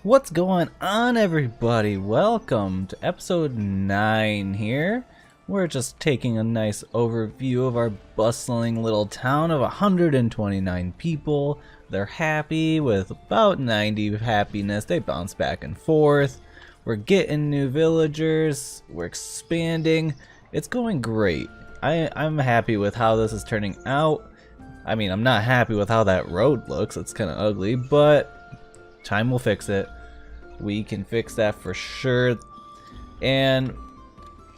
What's going on, everybody? Welcome to episode 9 here. We're just taking a nice overview of our bustling little town of 129 people. They're happy with about 90 happiness. They bounce back and forth. We're getting new villagers. We're expanding. It's going great. I'm happy with how this is turning out. I mean, I'm not happy with how that road looks. It's kind of ugly, but time will fix it. We can fix that for sure. And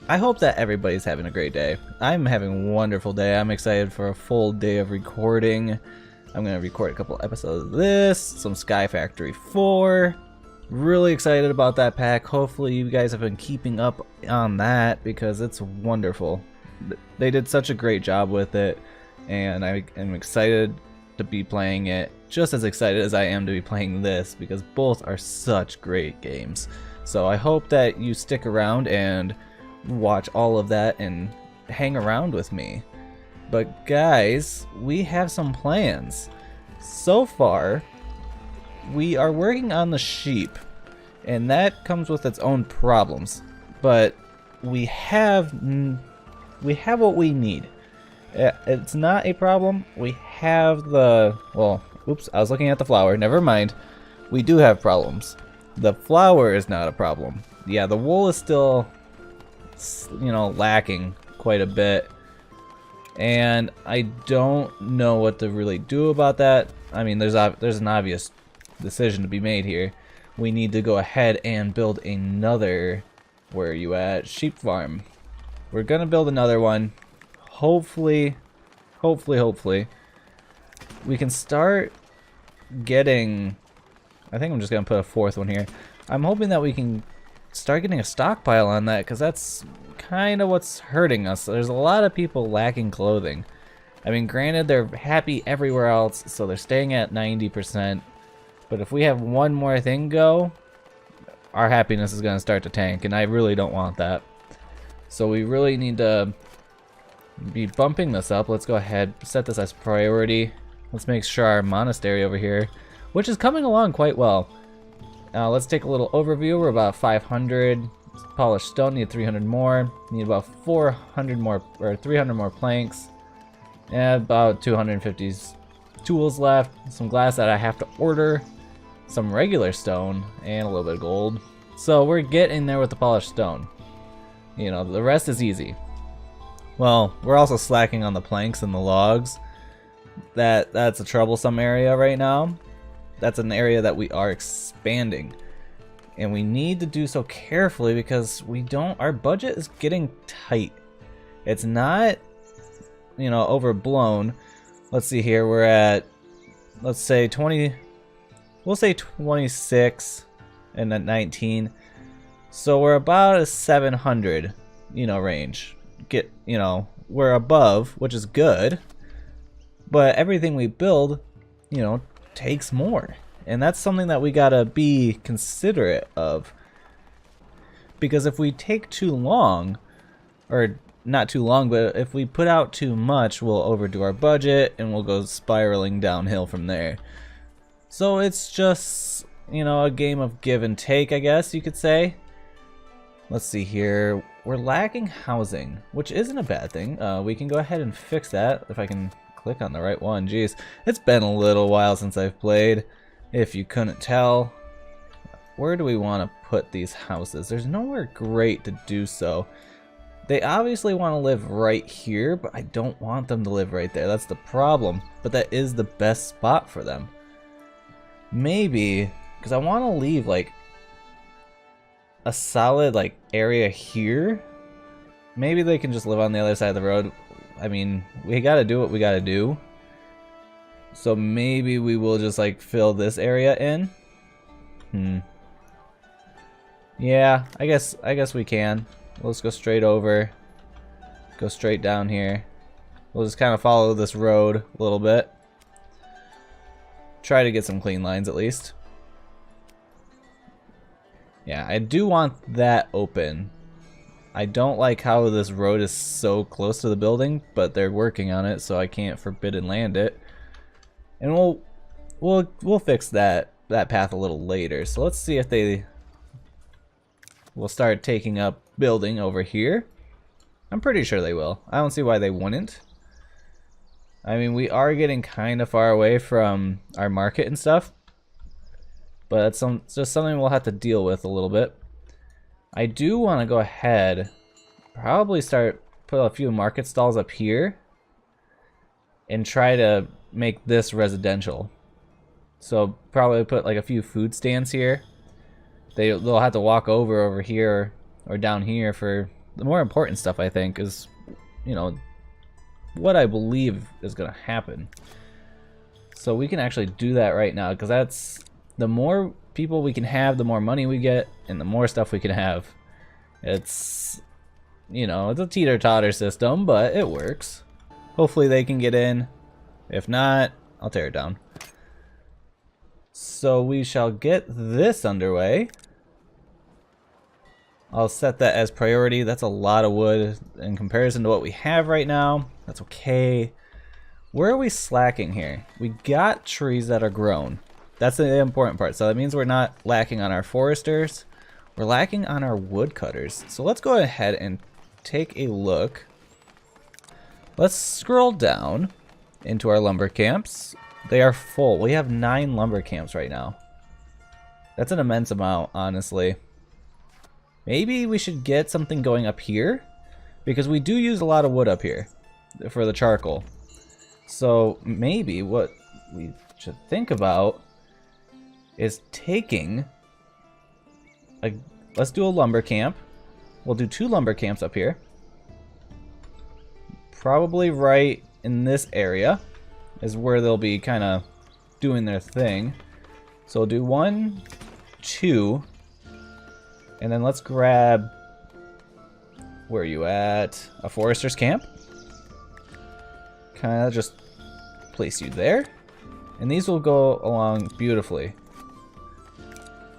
I hope that everybody's having a great day. I'm having a wonderful day. I'm excited for a full day of recording. I'm going to record a couple episodes of this, some Sky Factory 4. Really excited about that pack. Hopefully you guys have been keeping up on that because it's wonderful. They did such a great job with it, and I am excited to be playing it, just as excited as I am to be playing this, because both are such great games. So I hope that you stick around and watch all of that and hang around with me. But guys, we have some plans. So far, we are working on the sheep, and that comes with its own problems, but we have what we need. It's not a problem. We have the, well, oops, I was looking at the flour. Never mind. We do have problems. The flour is not a problem. Yeah, the wool is still, lacking quite a bit. And I don't know what to really do about that. I mean, there's an obvious decision to be made here. We need to go ahead and build another, where are you at? Sheep farm. We're gonna build another one. Hopefully, we can start getting, I think I'm just gonna put a fourth one here. I'm hoping that we can start getting a stockpile on that, because that's kind of what's hurting us. There's a lot of people lacking clothing. I mean, granted, they're happy everywhere else, so they're staying at 90%. But if we have one more thing go, our happiness is gonna start to tank, and I really don't want that. So we really need to be bumping this up. Let's go ahead, set this as priority. Let's make sure our monastery over here, which is coming along quite well. Let's take a little overview. We're about 500 polished stone, need 300 more. Need about 400 more, or 300 more planks. And about 250 tools left. Some glass that I have to order. Some regular stone, and a little bit of gold. So we're getting there with the polished stone. You know, the rest is easy. Well, we're also slacking on the planks and the logs. That's a troublesome area right now. That's an area that we are expanding. And we need to do so carefully because our budget is getting tight. It's not, overblown. Let's see here, we're at, let's say 20, we'll say 26 and at 19. So we're about a 700, range. We're above, which is good, but everything we build, takes more, and that's something that we gotta be considerate of, because if we take too long, or not too long, but if we put out too much, we'll overdo our budget and we'll go spiraling downhill from there. So it's just, a game of give and take, I guess you could say. Let's see here. We're lacking housing, which isn't a bad thing. We can go ahead and fix that if I can click on the right one. Jeez, it's been a little while since I've played, if you couldn't tell. Where do we want to put these houses? There's nowhere great to do so. They obviously want to live right here, but I don't want them to live right there. That's the problem. But that is the best spot for them. Maybe, because I want to leave like a solid area here. Maybe they can just live on the other side of the road. I mean, we gotta do what we gotta do. So maybe we will just fill this area in. Yeah, I guess we can. Let's go straight over. Go straight down here. We'll just kind of follow this road a little bit. Try to get some clean lines at least. Yeah, I do want that open. I don't like how this road is so close to the building, but they're working on it, so I can't forbidden land it. And we'll fix that that path a little later. So let's see if they will start taking up building over here. I'm pretty sure they will. I don't see why they wouldn't. I mean, we are getting kind of far away from our market and stuff, but it's just something we'll have to deal with a little bit. I do want to go ahead, probably start put a few market stalls up here and try to make this residential. So probably put like a few food stands here. They'll have to walk over here or down here for the more important stuff, I think, is, you know, what I believe is going to happen. So we can actually do that right now, because that's the more people we can have, the more money we get, and the more stuff we can have. It's, you know, it's a teeter-totter system, but it works. Hopefully they can get in. If not, I'll tear it down. So we shall get this underway. I'll set that as priority. That's a lot of wood in comparison to what we have right now. That's okay. Where are we slacking here? We got trees that are grown. That's the important part. So that means we're not lacking on our foresters. We're lacking on our woodcutters. So let's go ahead and take a look. Let's scroll down into our lumber camps. They are full. We have 9 lumber camps right now. That's an immense amount, honestly. Maybe we should get something going up here, because we do use a lot of wood up here for the charcoal. So maybe what we should think about is taking let's do a lumber camp. We'll do 2 lumber camps up here. Probably right in this area is where they'll be kind of doing their thing. So we'll do 1, 2, and then let's grab, where are you at? A forester's camp. Kind of just place you there. And these will go along beautifully.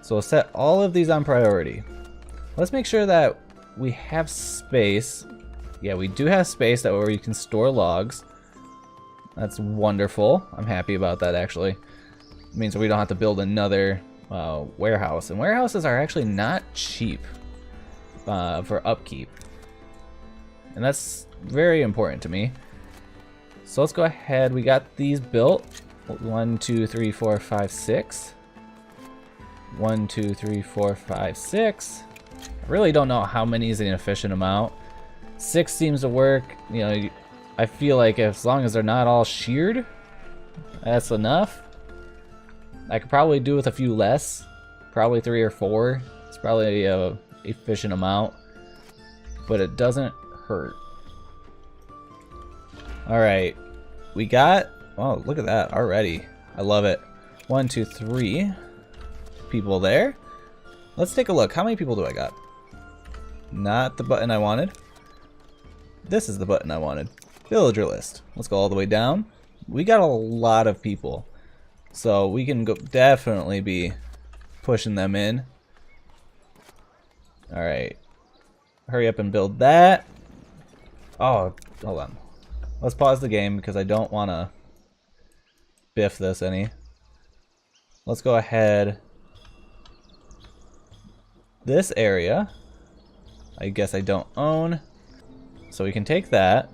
So we'll set all of these on priority. Let's make sure that we have space. Yeah, we do have space that where you can store logs. That's wonderful. I'm happy about that, actually. It means we don't have to build another warehouse. And warehouses are actually not cheap for upkeep. And that's very important to me. So let's go ahead. We got these built. 1, 2, 3, 4, 5, 6. 1, 2, 3, 4, 5, 6. I really don't know how many is an efficient amount. 6 seems to work. You know, I feel like as long as they're not all sheared, that's enough. I could probably do with a few less. Probably 3 or 4. It's probably a efficient amount, but it doesn't hurt. All right, we got, oh, look at that already. I love it. 1, 2, 3 people there. Let's take a look. How many people do I got? Not the button I wanted. This is the button I wanted. Villager list. Let's go all the way down. We got a lot of people, so we can go definitely be pushing them in. All right, hurry up and build that. Oh, hold on. Let's pause the game because I don't want to biff this any. Let's go ahead. This area, I guess I don't own, so we can take that.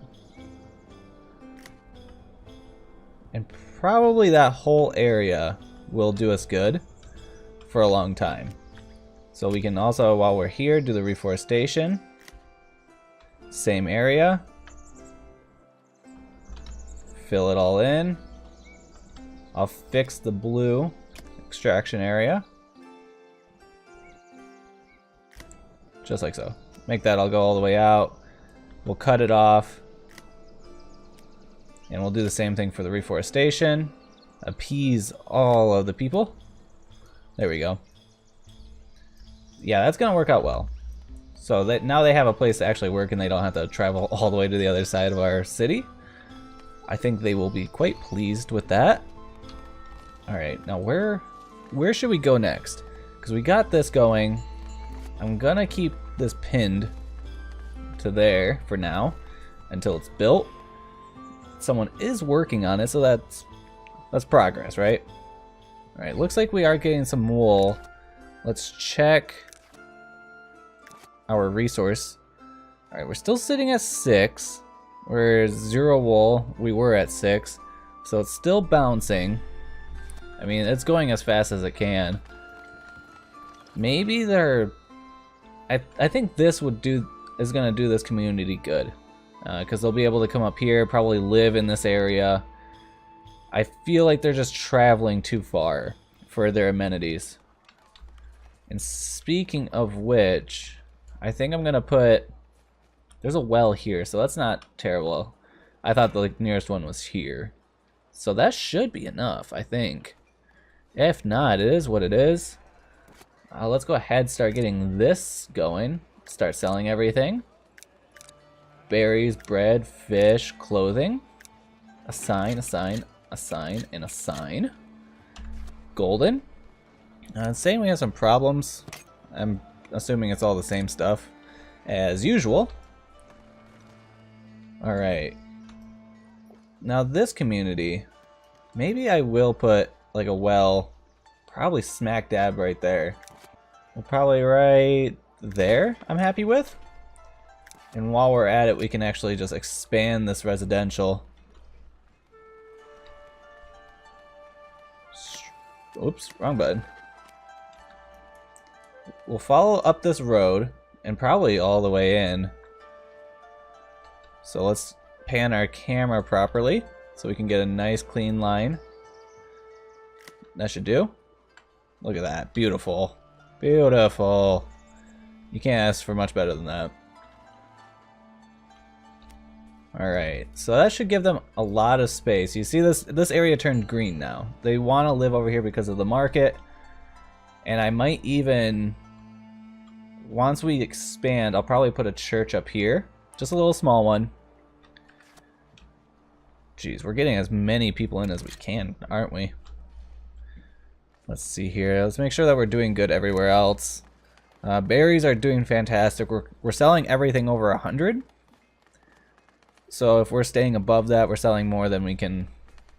And probably that whole area will do us good for a long time. So we can also, while we're here, do the reforestation. Same area. Fill it all in. I'll fix the blue extraction area. Just like so. Make that all go all the way out. We'll cut it off. And we'll do the same thing for the reforestation. Appease all of the people. There we go. Yeah, that's gonna work out well. So that now they have a place to actually work and they don't have to travel all the way to the other side of our city. I think they will be quite pleased with that. All right, now where should we go next? Because we got this going. I'm gonna keep this pinned to there for now until it's built. Someone is working on it, so that's progress, right? Alright, looks like we are getting some wool. Let's check our resource. Alright, we're still sitting at 6. We're 0 wool. We were at 6. So it's still bouncing. I mean, it's going as fast as it can. Maybe they're... I think this is gonna do this community good. Because they'll be able to come up here, probably live in this area. I feel like they're just traveling too far for their amenities. And speaking of which, I think I'm gonna put... There's a well here, so that's not terrible. I thought the nearest one was here. So that should be enough, I think. If not, it is what it is. Let's go ahead and start getting this going. Start selling everything. Berries, bread, fish, clothing. A sign, a sign, a sign, and a sign. Golden. Saying we have some problems. I'm assuming it's all the same stuff as usual. Alright. Now this community, maybe I will put like a well, probably smack dab right there. Well, probably right there I'm happy with. And while we're at it, we can actually just expand this residential. Oops, wrong button. We'll follow up this road and probably all the way in. So let's pan our camera properly so we can get a nice clean line. That should do. Look at that. Beautiful. Beautiful. You can't ask for much better than that. Alright, so that should give them a lot of space. You see this area turned green now. They want to live over here because of the market. And I might even, once we expand, I'll probably put a church up here. Just a little small one. Jeez, we're getting as many people in as we can, aren't we? Let's see here. Let's make sure that we're doing good everywhere else. Berries are doing fantastic. We're selling everything over 100. So if we're staying above that, we're selling more than we can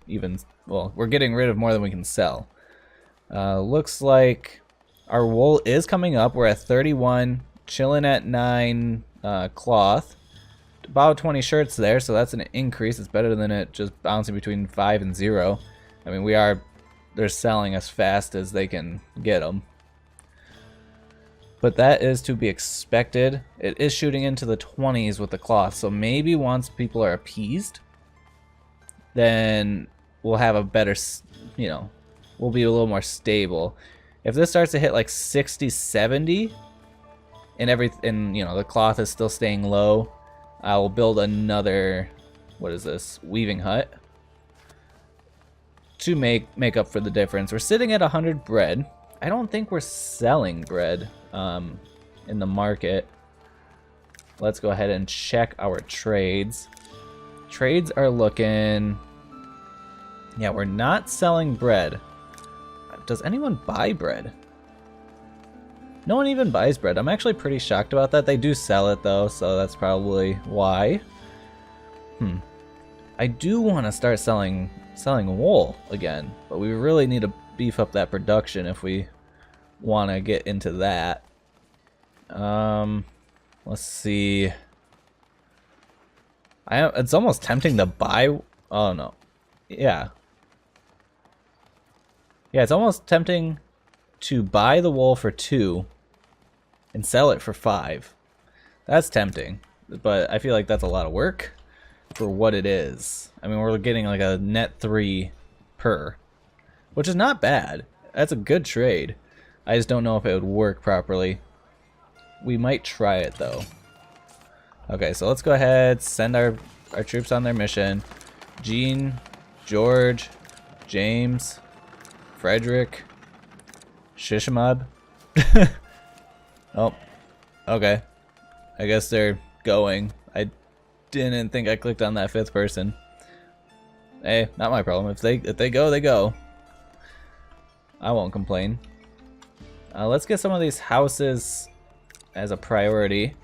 even... Well, we're getting rid of more than we can sell. Looks like our wool is coming up. We're at 31, chilling at 9 cloth. About 20 shirts there, so that's an increase. It's better than it just bouncing between 5 and 0. I mean, they're selling as fast as they can get them. But that is to be expected. It is shooting into the 20s with the cloth, so maybe once people are appeased, then we'll have a better, you know, we'll be a little more stable. If this starts to hit like 60, 70, and you know, the cloth is still staying low, I will build another, what is this, weaving hut to make up for the difference. We're sitting at 100 bread. I don't think we're selling bread in the market. Let's go ahead and check our trades. Trades are looking... Yeah, we're not selling bread. Does anyone buy bread? No one even buys bread. I'm actually pretty shocked about that. They do sell it though, so that's probably why. I do want to start selling wool again, but we really need to beef up that production if we want to get into that. Let's see. It's almost tempting to buy. Oh no. Yeah, it's almost tempting to buy the wool for 2 and sell it for 5. That's tempting, but I feel like that's a lot of work for what it is. I mean, we're getting like a net 3 per, which is not bad. That's a good trade. I just don't know if it would work properly. We might try it though. Okay, so let's go ahead, send our troops on their mission. Jean, George, James, Frederick, Shishamab. Oh, okay. I guess they're going. I didn't think I clicked on that 5th person. Hey, not my problem. If they go, they go. I won't complain. Let's get some of these houses as a priority.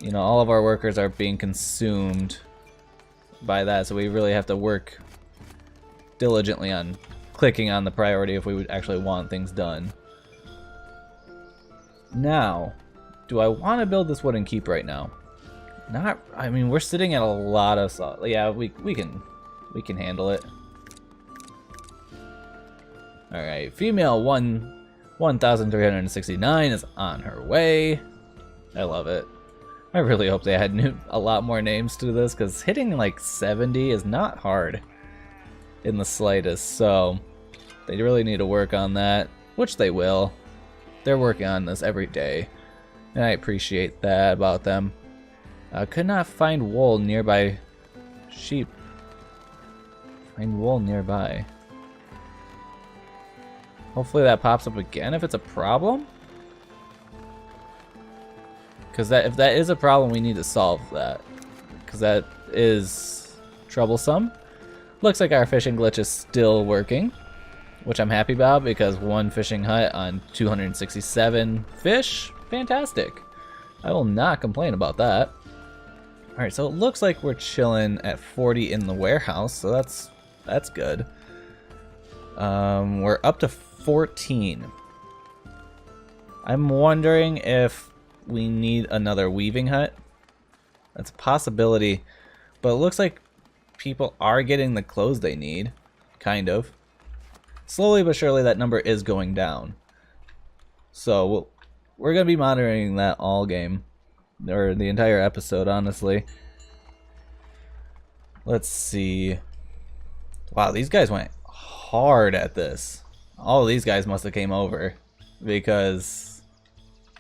You know, all of our workers are being consumed by that, so we really have to work diligently on clicking on the priority if we would actually want things done. Now, do I want to build this wooden keep right now? Not. I mean, we're sitting at a lot of. Yeah, we can handle it. All right, female 1369 is on her way. I love it. I really hope they had a lot more names to this, because hitting like 70 is not hard in the slightest. So they really need to work on that, which they will. They're working on this every day, and I appreciate that about them. Could not find wool nearby. Sheep. Find wool nearby. Hopefully that pops up again if it's a problem. Because if that is a problem, we need to solve that. Because that is troublesome. Looks like our fishing glitch is still working, which I'm happy about, because one fishing hut on 267 fish. Fantastic. I will not complain about that. Alright, so it looks like we're chilling at 40 in the warehouse, so that's good. We're up to 14. I'm wondering if we need another weaving hut. That's a possibility, but it looks like people are getting the clothes they need, kind of. Slowly but surely that number is going down. So we're going to be monitoring that all game, or the entire episode, honestly. Let's see. Wow, these guys went hard at this. All of these guys must have came over, because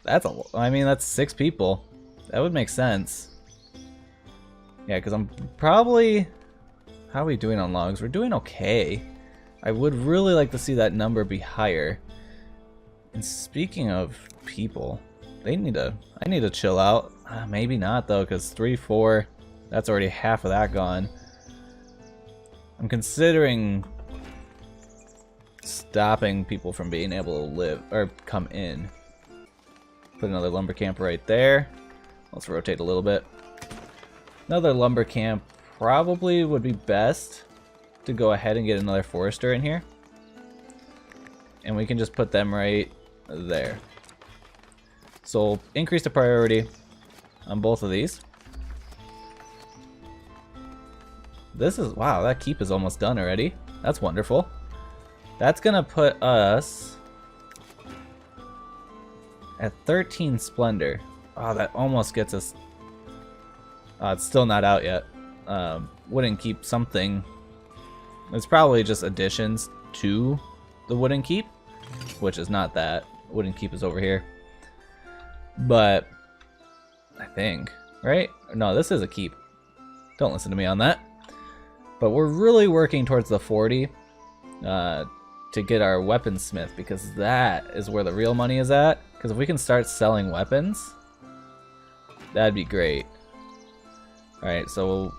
that's 6 people. That would make sense. Yeah, because I'm probably... How are we doing on logs? We're doing okay. I would really like to see that number be higher. And speaking of people, I need to chill out. Maybe not though, because 3, 4, that's already half of that gone. I'm considering stopping people from being able to live or come in. Put another lumber camp right there. Let's rotate a little bit. Another lumber camp probably would be best to go ahead and get another forester in here. And we can just put them right there. So we'll increase the priority on both of these. This is, wow, that keep is almost done already. That's wonderful. That's gonna put us at 13 splendor. Oh, that almost gets us. It's still not out yet. Wooden keep something. It's probably just additions to the wooden keep, which is not that. Wooden keep is over here. But I think, right? No, this is a keep. Don't listen to me on that. But we're really working towards the 40 to get our weaponsmith, because that is where the real money is at. Because if we can start selling weapons, that'd be great. Alright, so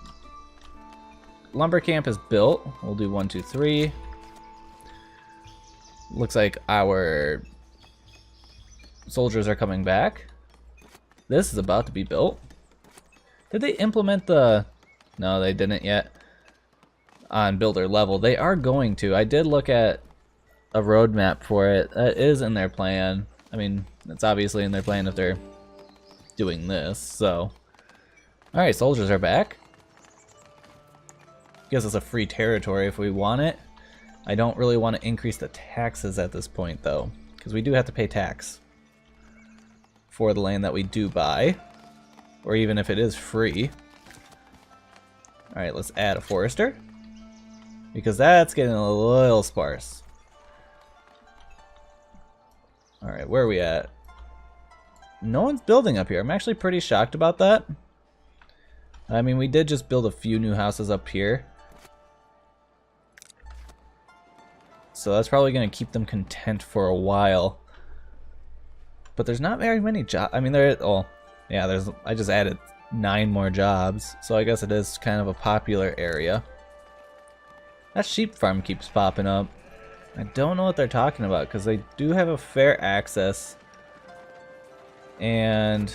lumber camp is built. We'll do 1, 2, 3. Looks like our soldiers are coming back. This is about to be built. Did they implement the... No, they didn't yet. On builder level. They are going to. I did look at a roadmap for it. That is in their plan. I mean, it's obviously in their plan if they're doing this, so... Alright, soldiers are back. Gives us a free territory if we want it. I don't really want to increase the taxes at this point, though, because we do have to pay tax for the land that we do buy, or even if it is free. Alright, let's add a forester, because that's getting a little sparse. Alright, where are we at? No one's building up here. I'm actually pretty shocked about that. I mean, we did just build a few new houses up here, so that's probably going to keep them content for a while. But there's not very many jobs. I mean, I just added 9 more jobs, so I guess it is kind of a popular area. That sheep farm keeps popping up. I don't know what they're talking about, because they do have a fair access. And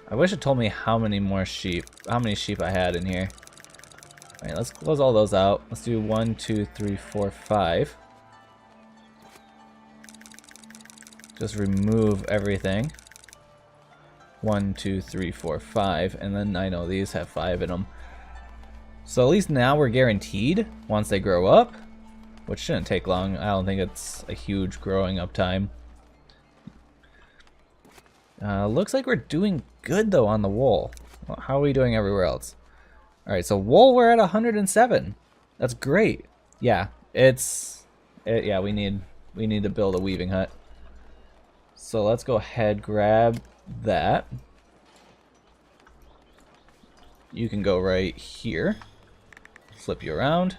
I wish it told me how many sheep I had in here. Alright, let's close all those out. Let's do 1, 2, 3, 4, 5. Just remove everything. 1, 2, 3, 4, 5. And then I know these have 5 in them. So at least now we're guaranteed once they grow up, which shouldn't take long. I don't think it's a huge growing up time. Looks like we're doing good though on the wool. Well, how are we doing everywhere else? Alright, so wool we're at 107. That's great. Yeah, yeah, we need to build a weaving hut. So let's go ahead, grab that. You can go right here. Flip you around.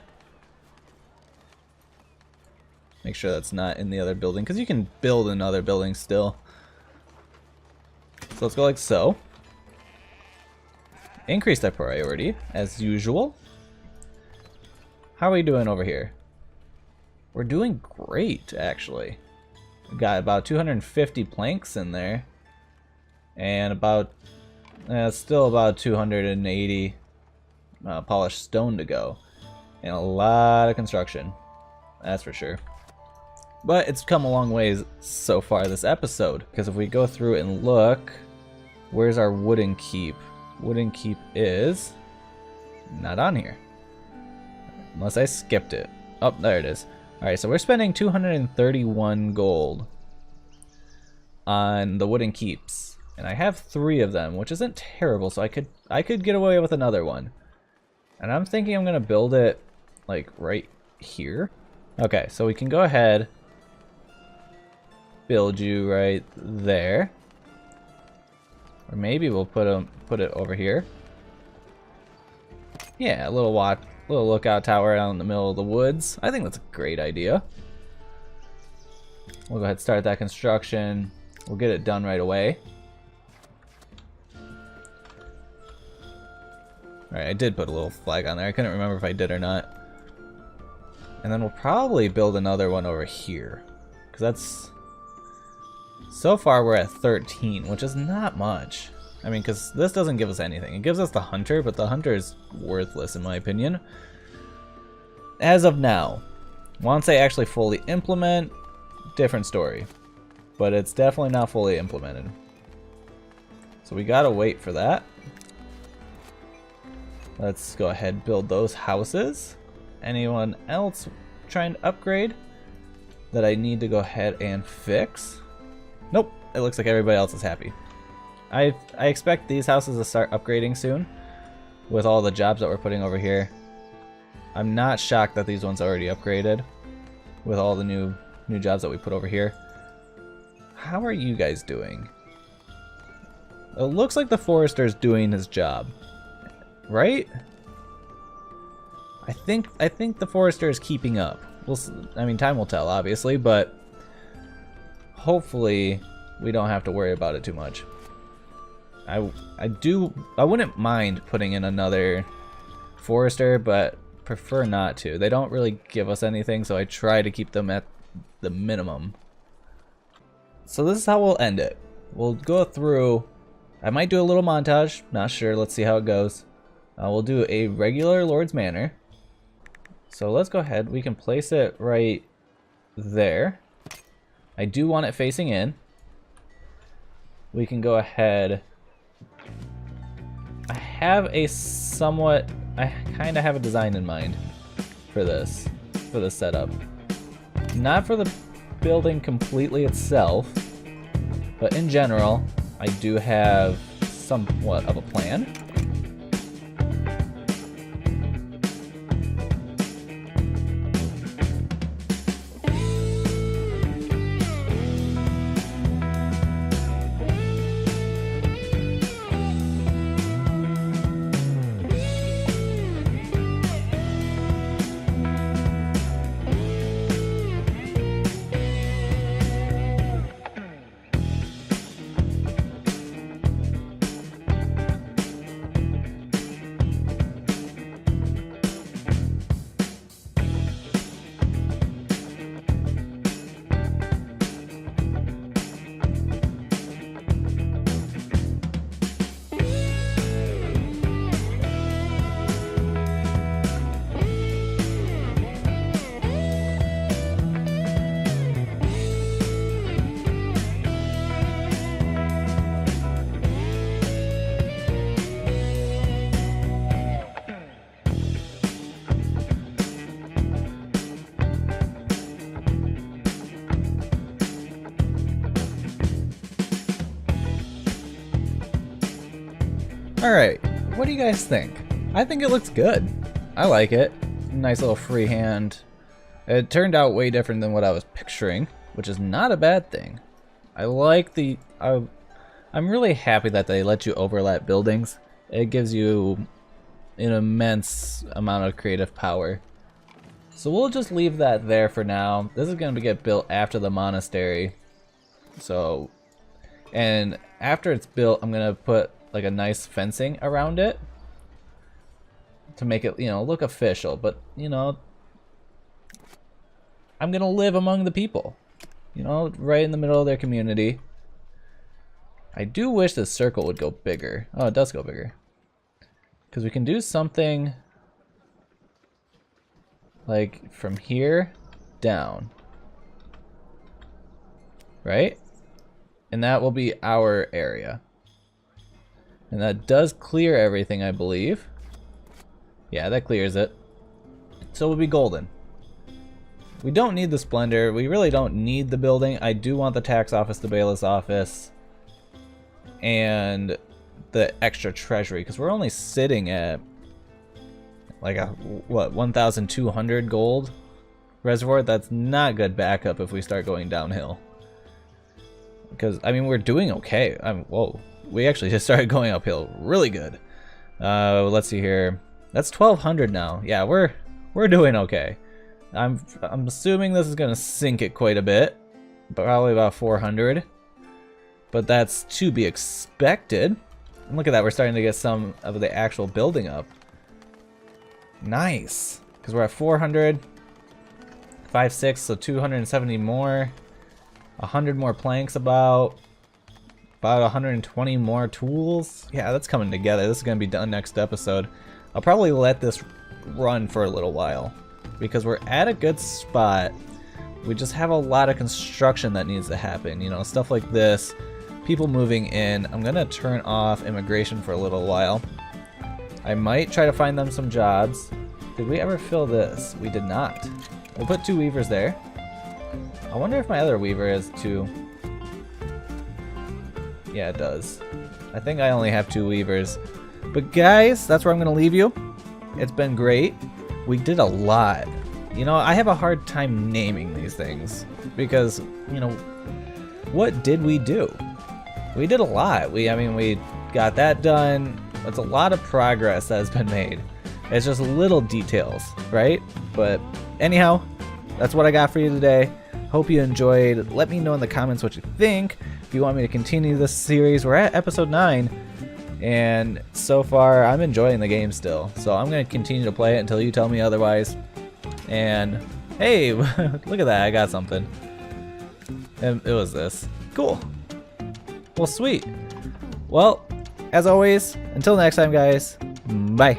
Make sure that's not in the other building, because you can build in other buildings still. So let's go like so. Increase that priority, as usual. How are we doing over here? We're doing great, actually. We've got about 250 planks in there. And about, still about 280 polished stone to go. And a lot of construction. That's for sure. But it's come a long ways so far this episode. Because if we go through and look, where's our wooden keep? Wooden keep is not on here. Unless I skipped it. Oh, there it is. Alright, so we're spending 231 gold on the wooden keeps. And I have 3 of them, which isn't terrible, so I could get away with another one. And I'm thinking I'm gonna build it like right here. Okay, so we can go ahead, build you right there. Or maybe we'll put it over here. Yeah, a little lookout tower out in the middle of the woods. I think that's a great idea. We'll go ahead and start that construction. We'll get it done right away. Alright, I did put a little flag on there. I couldn't remember if I did or not. And then we'll probably build another one over here. Because that's... So far we're at 13, which is not much. I mean, because this doesn't give us anything. It gives us the hunter, but the hunter is worthless in my opinion. As of now. Once they actually fully implement, different story. But it's definitely not fully implemented. So we gotta wait for that. Let's go ahead and build those houses. Anyone else trying to upgrade that I need to go ahead and fix? Nope, it looks like everybody else is happy. I expect these houses to start upgrading soon with all the jobs that we're putting over here. I'm not shocked that these ones already upgraded with all the new jobs that we put over here. How are you guys doing? It looks like the forester's doing his job, right? I think the forester is keeping up. I mean, time will tell, obviously, but hopefully we don't have to worry about it too much. I wouldn't mind putting in another forester, but prefer not to. They don't really give us anything, so I try to keep them at the minimum. So this is how we'll end it. We'll go through, I might do a little montage, not sure, let's see how it goes. We'll do a regular Lord's Manor. So let's go ahead, we can place it right there. I do want it facing in. We can go ahead. I have a somewhat, I kind of have a design in mind for this setup. Not for the building completely itself, but in general, I do have somewhat of a plan. Alright, what do you guys think? I think it looks good. I like it. Nice little freehand. It turned out way different than what I was picturing, which is not a bad thing. I like the... I'm really happy that they let you overlap buildings. It gives you an immense amount of creative power. So we'll just leave that there for now. This is going to get built after the monastery. So, and after it's built, I'm going to put like a nice fencing around it to make it, you know, look official. But, you know, I'm going to live among the people, you know, right in the middle of their community. I do wish this circle would go bigger. Oh, it does go bigger. Because we can do something like from here down. Right? And that will be our area. And that does clear everything, I believe. Yeah, that clears it. So we'll be golden. We don't need the splendor. We really don't need the building. I do want the tax office, the bailiff's office, and the extra treasury, because we're only sitting at like a, what, 1,200 gold reservoir. That's not good backup if we start going downhill. Because, I mean, we're doing okay. Whoa. We actually just started going uphill really good. Let's see here. That's 1,200 now. Yeah, we're doing okay. I'm assuming this is going to sink it quite a bit. Probably about 400. But that's to be expected. And look at that. We're starting to get some of the actual building up. Nice. Because we're at 400. 5, 6, so 270 more. 100 more planks about 120 more tools. Yeah, that's coming together. This is going to be done next episode. I'll probably let this run for a little while because we're at a good spot. We just have a lot of construction that needs to happen, you know, stuff like this, people moving in. I'm going to turn off immigration for a little while. I might try to find them some jobs. Did we ever fill this? We did not. We'll put 2 weavers there. I wonder if my other weaver is 2. Yeah, it does. I think I only have 2 weavers. But guys, that's where I'm going to leave you. It's been great. We did a lot. You know, I have a hard time naming these things because, you know, what did we do? We did a lot. I mean, we got that done. It's a lot of progress that has been made. It's just little details, right? But anyhow, that's what I got for you today. Hope you enjoyed. Let me know in the comments what you think. If you want me to continue this series, we're at episode 9. And so far, I'm enjoying the game still. So I'm going to continue to play it until you tell me otherwise. And hey, look at that. I got something. And it was this. Cool. Well, sweet. Well, as always, until next time, guys. Bye.